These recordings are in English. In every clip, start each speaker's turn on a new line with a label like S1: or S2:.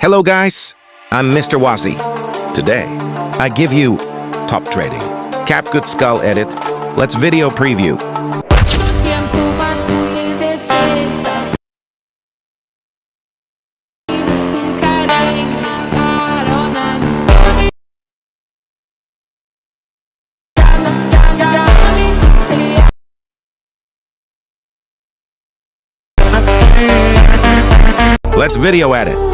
S1: Hello guys, I'm Mr. WASI. Today, I give you top trading. Capcut skull edit. Let's video preview. Let's video at it.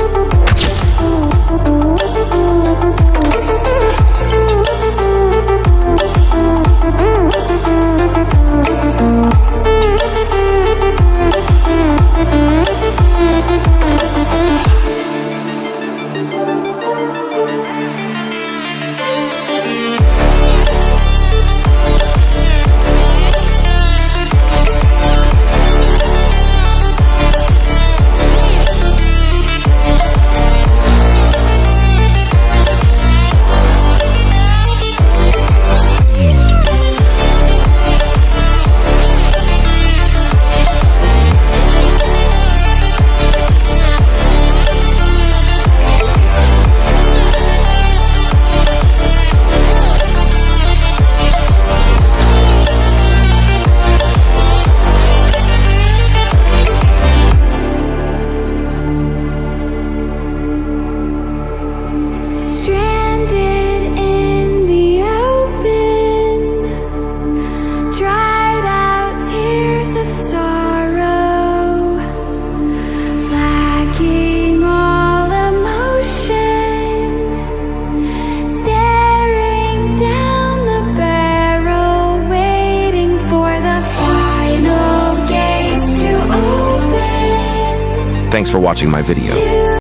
S1: Thanks for watching my video.